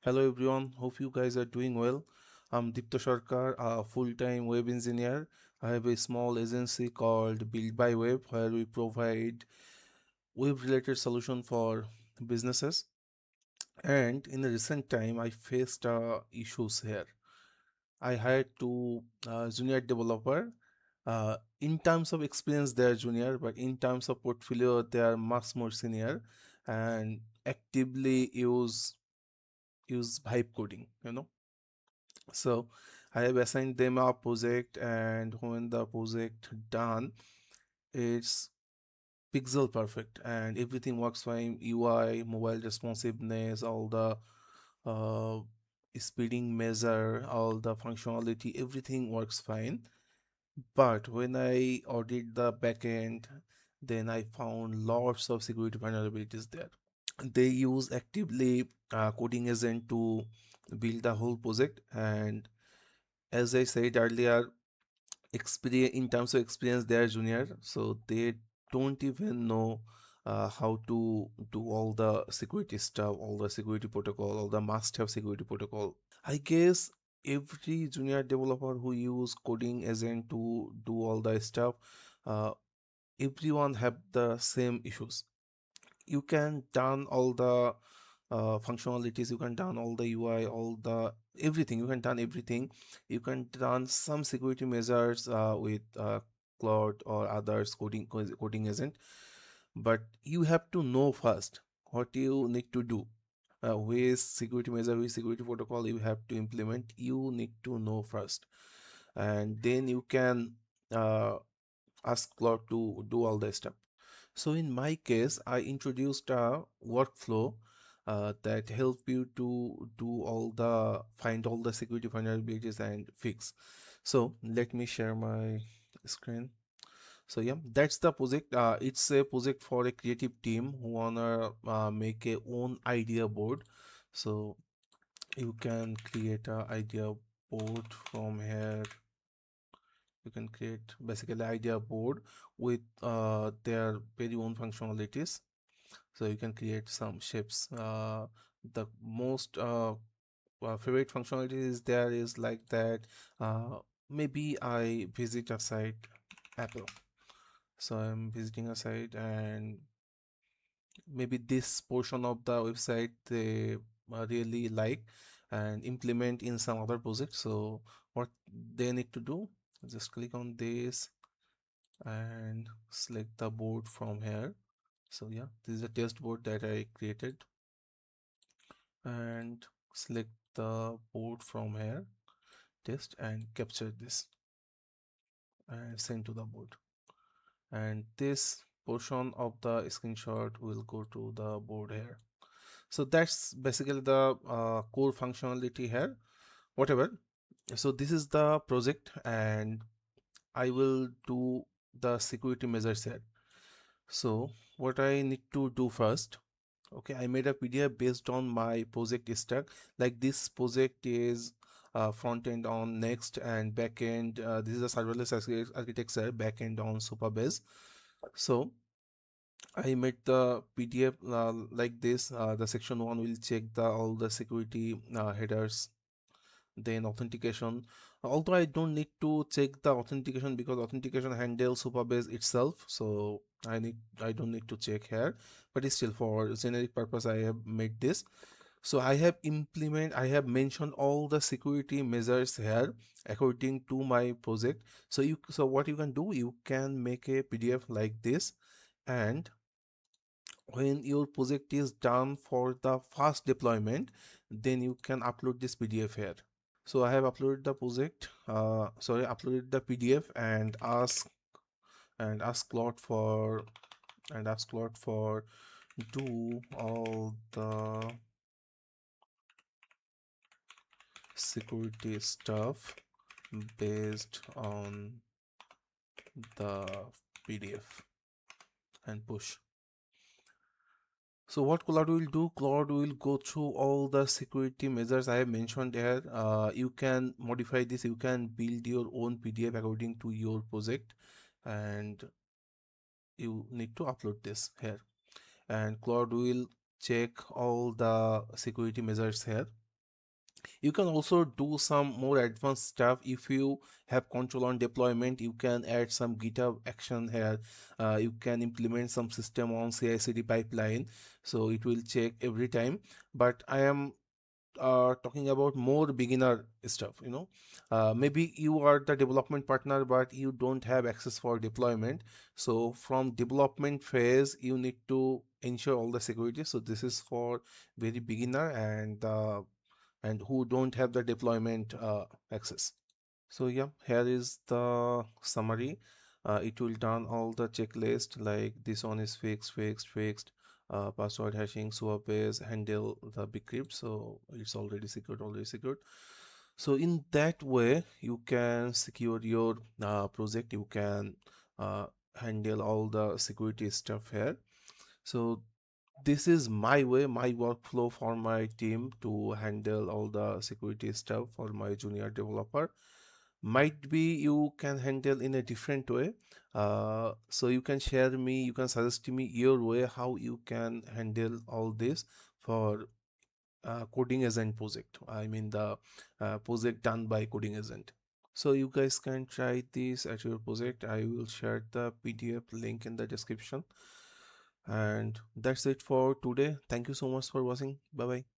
Hello everyone, hope you guys are doing well. I'm Dipto Sarkar, a full-time web engineer. I have a small agency called Build by Web where we provide web-related solution for businesses. And in the recent time, I faced issues here. I hired two junior developer. In terms of experience, they are junior, but in terms of portfolio, they are much more senior and actively use vibe coding. So I have assigned them a project, and when the project done, it's pixel perfect and everything works fine. UI, mobile responsiveness, all the uh, speeding measure, all the functionality, everything works fine. But when I audit the backend, then I found lots of security vulnerabilities there. They use actively coding agent to build the whole project, and as I said earlier, experience in terms of experience they are junior, so they don't even know how to do all the security stuff, all the security protocol, all the must have security protocol. I guess every junior developer who use coding agent to do all the stuff, uh, everyone have the same issues. You can done all the functionalities, you can done all the UI, all the everything, you can done everything, you can done some security measures with Claude or others coding agent, but you have to know first what you need to do, which security measure, which security protocol you have to implement. You need to know first, and then you can uh, ask Claude to do all the stuff. So in my case, I introduced a workflow that help you to do find all the security vulnerabilities and fix. So let me share my screen. So yeah, that's the project. It's a project for a creative team who wanna make a own idea board. So you can create a idea board from here. You can create basically idea board with their very own functionalities. So you can create some shapes. The most favorite functionalities there is like that. uh, Maybe I visit a site, Apple. So I'm visiting a site, and maybe this portion of the website they really like and implement in some other project. So what they need to do, just click on this and select the board from here. So yeah, this is a test board that I created, and select the board from here, test, and capture this and send to the board. And this portion of the screenshot will go to the board here. So that's basically the core functionality here, whatever. So this is the project, and I will do the security measures here. So what I need to do first, okay, I made a PDF based on my project stack. Like this project is front end on Next and back end. This is a serverless architecture, back end on Superbase. So I made the PDF like this. The section one will check all the security headers, then authentication. Although I don't need to check the authentication because authentication handles Superbase itself, so I don't need to check here. But it's still for generic purpose I have made this. So I have mentioned all the security measures here according to my project. So what you can do, you can make a PDF like this, and when your project is done for the fast deployment, then you can upload this PDF here. So I have uploaded the project, uploaded the PDF, and ask Claude for do all the security stuff based on the PDF, and push. So what Claude will do, Claude will go through all the security measures I have mentioned here. You can modify this, you can build your own PDF according to your project, and you need to upload this here. And Claude will check all the security measures here. You can also do some more advanced stuff. If you have control on deployment, you can add some GitHub action here. You can implement some system on CI/CD pipeline, so it will check every time. But I am talking about more beginner stuff, maybe you are the development partner but you don't have access for deployment. So from development phase you need to ensure all the security. So this is for very beginner and who don't have the deployment access. So yeah, here is the summary. It will done all the checklist like this one is fixed, password hashing, swap is handle the bcrypt, so it's already secured. So in that way, you can secure your project. You can handle all the security stuff here. So this is my way, my workflow for my team to handle all the security stuff for my junior developer. Might be you can handle in a different way. So you can share me, you can suggest me your way how you can handle all this for coding agent project. I mean the project done by coding agent. So you guys can try this at your project. I will share the PDF link in the description. And that's it for today. Thank you so much for watching. Bye bye.